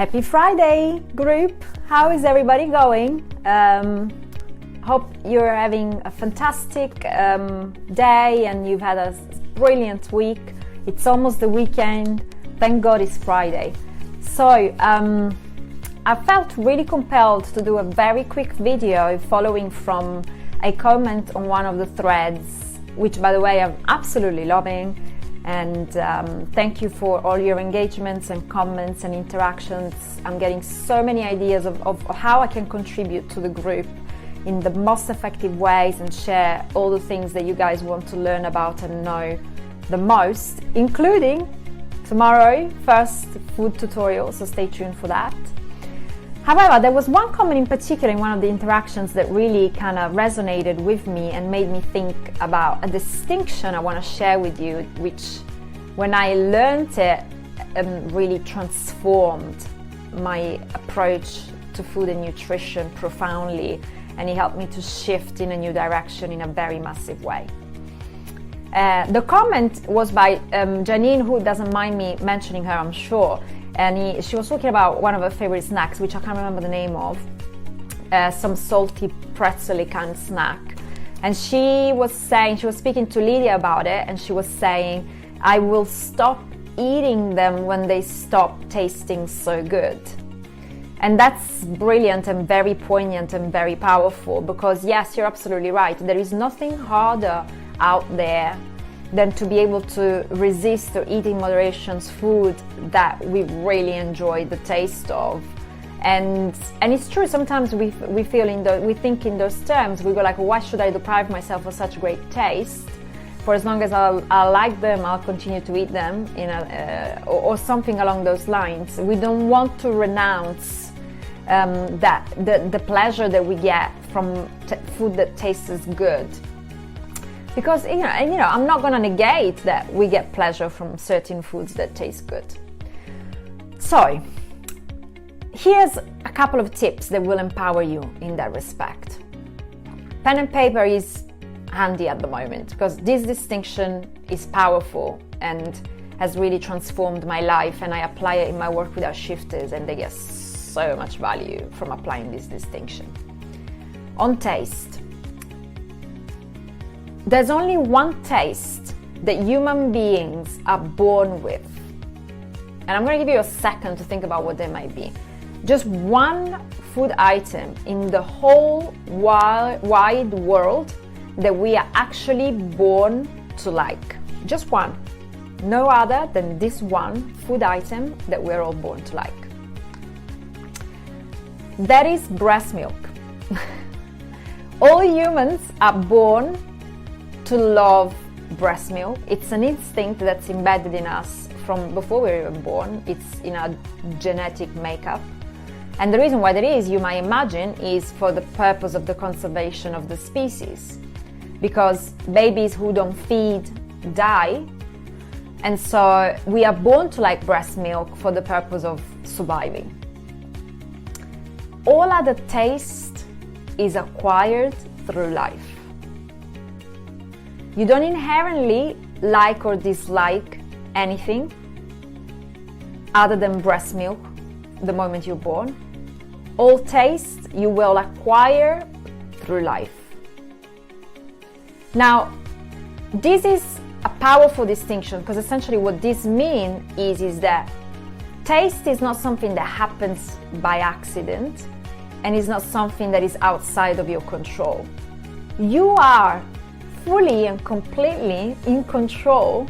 Happy Friday, group! How is everybody going? Hope you're having a fantastic day and you've had a brilliant week. It's almost the weekend. Thank God it's Friday. So I felt really compelled to do a very quick video following from a comment on one of the threads, which by the way I'm absolutely loving. And thank you for all your engagements and comments and interactions. I'm getting so many ideas of how I can contribute to the group in the most effective ways and share all the things that you guys want to learn about and know the most, including tomorrow, first food tutorial, so stay tuned for that. However, there was one comment in particular in one of the interactions that really kind of resonated with me and made me think about a distinction I want to share with you, which when I learned it really transformed my approach to food and nutrition profoundly, and it helped me to shift in a new direction in a very massive way. The comment was by Janine, who doesn't mind me mentioning her, I'm sure. And she was talking about one of her favorite snacks, which I can't remember the name of, some salty pretzel kind of snack. And she was speaking to Lydia about it, and she was saying, I will stop eating them when they stop tasting so good. And that's brilliant and very poignant and very powerful, because yes, you're absolutely right. There is nothing harder out there than to be able to resist or eat in moderation food that we really enjoy the taste of. And it's true, sometimes we think in those terms. We go like, why should I deprive myself of such great taste? For as long as I like them, I'll continue to eat them, or something along those lines. We don't want to renounce the pleasure that we get from food that tastes good. Because, I'm not going to negate that we get pleasure from certain foods that taste good. So, here's a couple of tips that will empower you in that respect. Pen and paper is handy at the moment, because this distinction is powerful and has really transformed my life, and I apply it in my work with our shifters, and they get so much value from applying this distinction. On taste. There's only one taste that human beings are born with. And I'm going to give you a second to think about what they might be. Just one food item in the whole wide world that we are actually born to like. Just one. No other than this one food item that we're all born to like. That is breast milk. All humans are born to love breast milk. It's an instinct that's embedded in us from before we were even born. It's in our genetic makeup. And the reason why that is, you might imagine, is for the purpose of the conservation of the species. Because babies who don't feed die. And so we are born to like breast milk for the purpose of surviving. All other taste is acquired through life. You don't inherently like or dislike anything other than breast milk the moment you're born. All taste you will acquire through life. Now, this is a powerful distinction, because essentially what this means is that taste is not something that happens by accident, and is not something that is outside of your control. You are fully and completely in control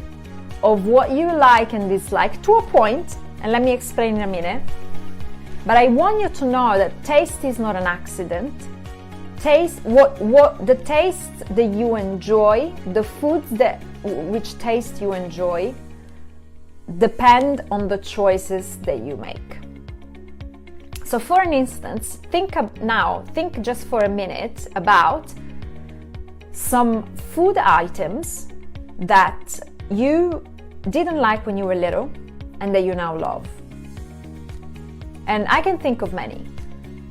of what you like and dislike to a point, and let me explain in a minute. But I want you to know that taste is not an accident. The taste that you enjoy, the foods which taste you enjoy, depend on the choices that you make. So for an instance, think just for a minute about some food items that you didn't like when you were little and that you now love. And I can think of many.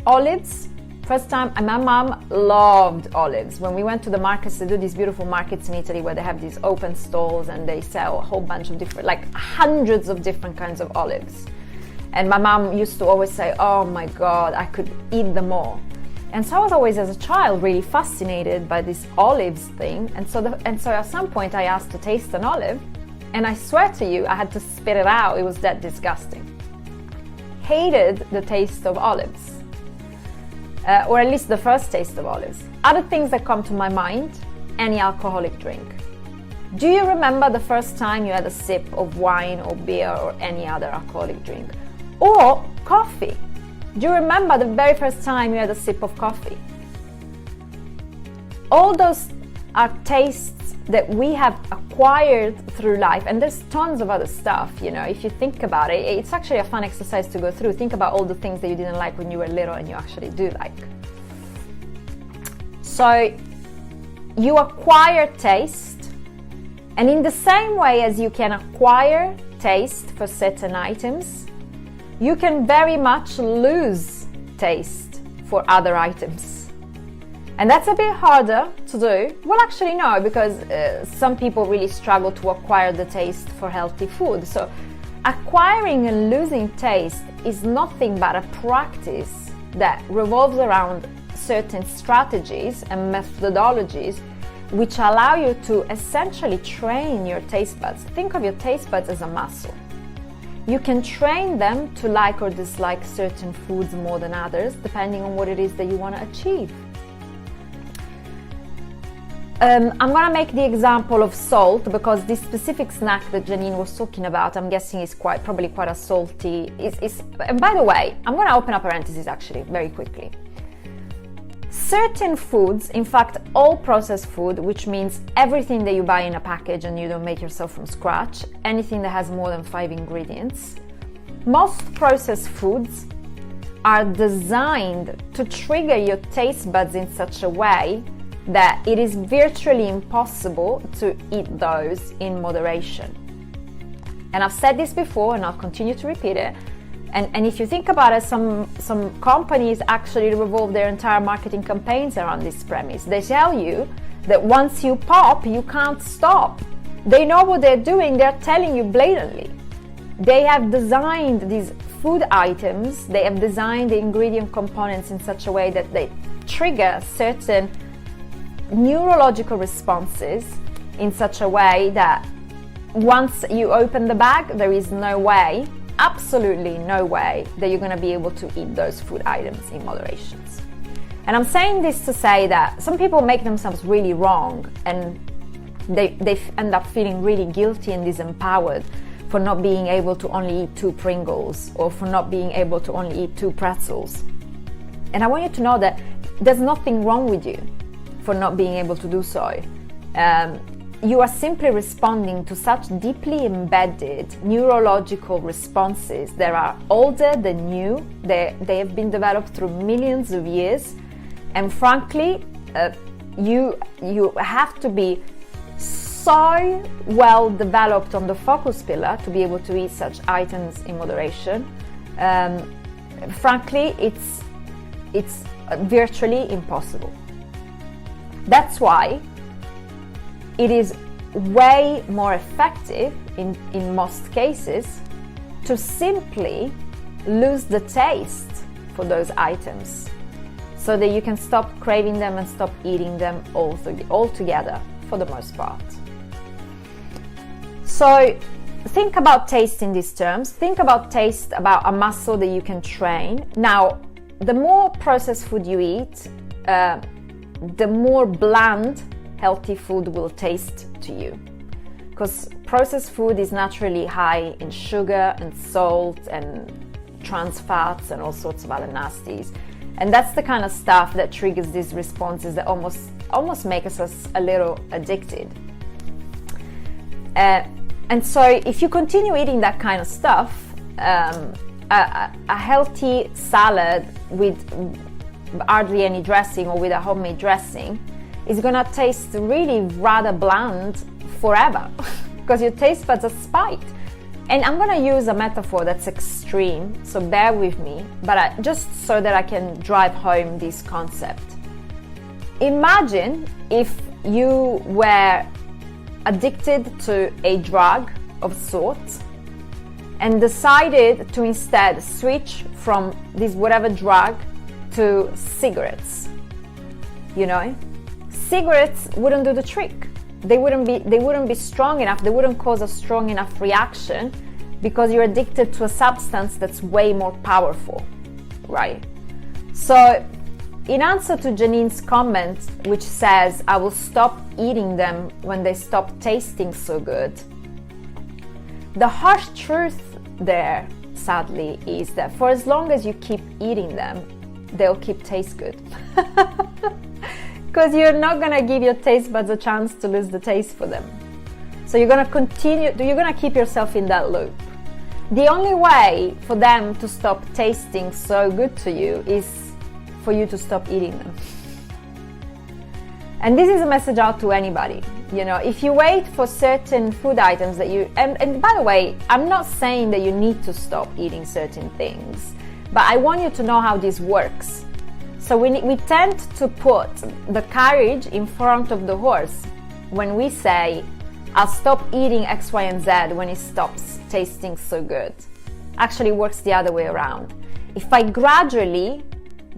Olives. First time, my mom loved olives. When we went to the markets, they do these beautiful markets in Italy where they have these open stalls and they sell a whole bunch of different, like hundreds of different kinds of olives. And my mom used to always say, oh my God, I could eat them all. And so I was always, as a child, really fascinated by this olives thing. And so at some point I asked to taste an olive, and I swear to you, I had to spit it out. It was that disgusting. Hated the taste of olives, or at least the first taste of olives. Other things that come to my mind, any alcoholic drink. Do you remember the first time you had a sip of wine or beer or any other alcoholic drink? Or coffee. Do you remember the very first time you had a sip of coffee? All those are tastes that we have acquired through life, and there's tons of other stuff, you know. If you think about it, it's actually a fun exercise to go through. Think about all the things that you didn't like when you were little and you actually do like. So you acquire taste, and in the same way as you can acquire taste for certain items, you can very much lose taste for other items. And that's a bit harder to do. Well, actually no, because some people really struggle to acquire the taste for healthy food. So acquiring and losing taste is nothing but a practice that revolves around certain strategies and methodologies which allow you to essentially train your taste buds. Think of your taste buds as a muscle. You can train them to like or dislike certain foods more than others, depending on what it is that you want to achieve. I'm going to make the example of salt, because this specific snack that Janine was talking about, I'm guessing is probably quite a salty. And by the way, I'm going to open a parenthesis actually very quickly. Certain foods, in fact all processed food, which means everything that you buy in a package and you don't make yourself from scratch, anything that has more than 5 ingredients, most processed foods are designed to trigger your taste buds in such a way that it is virtually impossible to eat those in moderation. And I've said this before and I'll continue to repeat it. And if you think about it, some companies actually revolve their entire marketing campaigns around this premise. They tell you that once you pop, you can't stop. They know what they're doing, they're telling you blatantly. They have designed these food items, they have designed the ingredient components in such a way that they trigger certain neurological responses in such a way that once you open the bag, there is no way, absolutely no way, that you're going to be able to eat those food items in moderation. And I'm saying this to say that some people make themselves really wrong and they end up feeling really guilty and disempowered for not being able to only eat 2 Pringles or for not being able to only eat 2 pretzels. And I want you to know that there's nothing wrong with you for not being able to do so. You are simply responding to such deeply embedded neurological responses that are older than new. They have been developed through millions of years, and frankly, you have to be so well developed on the focus pillar to be able to eat such items in moderation. Frankly, it's virtually impossible. That's why it is way more effective in most cases to simply lose the taste for those items so that you can stop craving them and stop eating them altogether for the most part. So think about taste in these terms. Think about taste about a muscle that you can train. Now, the more processed food you eat, the more bland healthy food will taste to you, because processed food is naturally high in sugar and salt and trans fats and all sorts of other nasties, and that's the kind of stuff that triggers these responses that almost make us a little addicted. And so if you continue eating that kind of stuff, a healthy salad with hardly any dressing or with a homemade dressing is gonna taste really rather bland forever because your taste buds are spiked. And I'm gonna use a metaphor that's extreme, so bear with me, but just so that I can drive home this concept. Imagine if you were addicted to a drug of sorts, and decided to instead switch from this whatever drug to cigarettes. You know, cigarettes wouldn't do the trick. They wouldn't be strong enough. They wouldn't cause a strong enough reaction because you're addicted to a substance that's way more powerful, right? So in answer to Janine's comment, which says, I will stop eating them when they stop tasting so good, the harsh truth there, sadly, is that for as long as you keep eating them, they'll keep taste good. Because you're not going to give your taste buds a chance to lose the taste for them. So you're going to keep yourself in that loop. The only way for them to stop tasting so good to you is for you to stop eating them. And this is a message out to anybody. You know, if you wait for certain food items that you, and by the way, I'm not saying that you need to stop eating certain things, but I want you to know how this works. So we tend to put the carriage in front of the horse when we say, I'll stop eating X, Y, and Z when it stops tasting so good. Actually, it works the other way around. If I gradually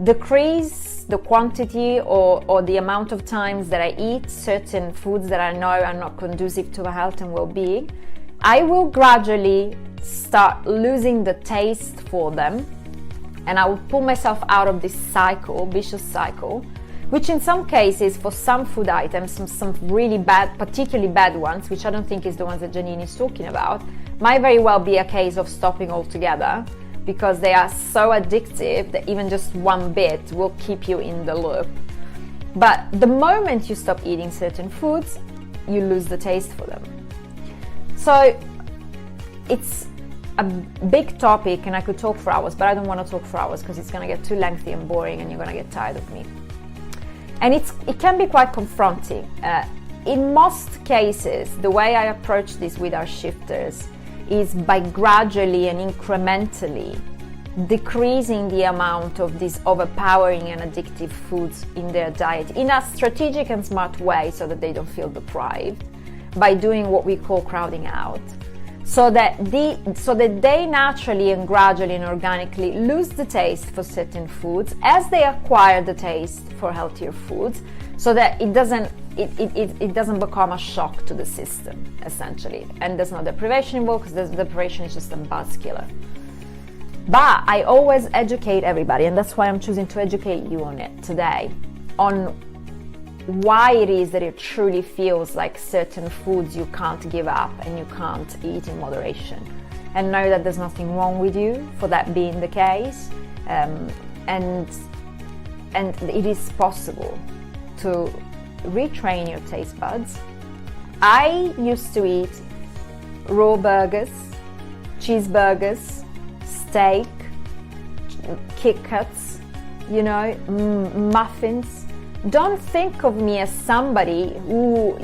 decrease the quantity or the amount of times that I eat certain foods that I know are not conducive to my health and well-being, I will gradually start losing the taste for them, and I will pull myself out of this cycle, vicious cycle, which in some cases, for some food items, some really bad, particularly bad ones, which I don't think is the ones that Janine is talking about, might very well be a case of stopping altogether, because they are so addictive that even just one bit will keep you in the loop. But the moment you stop eating certain foods, you lose the taste for them. So it's a big topic, and I could talk for hours, but I don't want to talk for hours because it's going to get too lengthy and boring and you're going to get tired of me. And it can be quite confronting. In most cases, the way I approach this with our shifters is by gradually and incrementally decreasing the amount of these overpowering and addictive foods in their diet in a strategic and smart way so that they don't feel deprived, by doing what we call crowding out. So that they naturally and gradually and organically lose the taste for certain foods as they acquire the taste for healthier foods, so that it doesn't become a shock to the system, essentially. And there's no deprivation involved, because deprivation is just a buzz killer. But I always educate everybody, and that's why I'm choosing to educate you on it today, on why it is that it truly feels like certain foods you can't give up and you can't eat in moderation. And know that there's nothing wrong with you for that being the case, and it is possible to retrain your taste buds. I used to eat raw burgers, cheeseburgers, steak, Kit Kats, muffins. Don't think of me as somebody who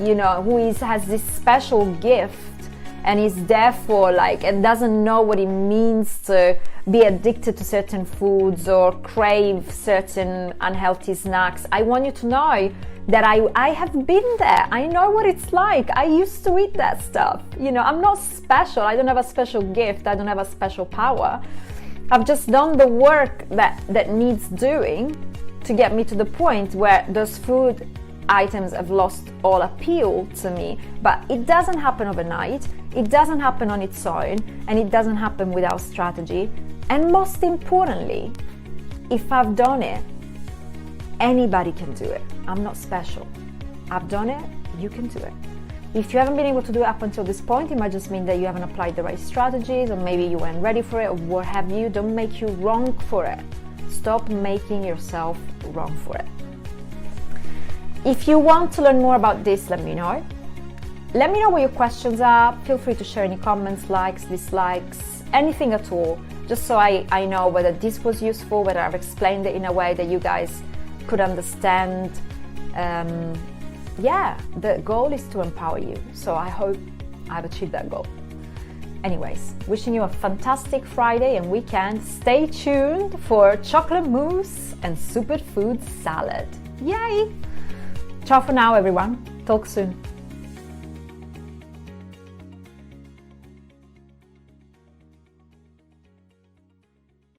has this special gift and is therefore and doesn't know what it means to be addicted to certain foods or crave certain unhealthy snacks. I want you to know that I have been there. I know what it's like. I used to eat that stuff. I'm not special. I don't have a special gift. I don't have a special power. I've just done the work that needs doing to get me to the point where those food items have lost all appeal to me. But it doesn't happen overnight. It doesn't happen on its own, and it doesn't happen without strategy. And most importantly, if I've done it, anybody can do it. I'm not special. I've done it, you can do it. If you haven't been able to do it up until this point, it might just mean that you haven't applied the right strategies, or maybe you weren't ready for it, or what have you. Don't make you wrong for it. Stop making yourself wrong for it. If you want to learn more about this, let me know. Let me know what your questions are. Feel free to share any comments, likes, dislikes, anything at all, just so I know whether this was useful, whether I've explained it in a way that you guys could understand. The goal is to empower you. So I hope I've achieved that goal. Anyways, wishing you a fantastic Friday and weekend. Stay tuned for chocolate mousse and superfood salad. Yay! Ciao for now, everyone. Talk soon.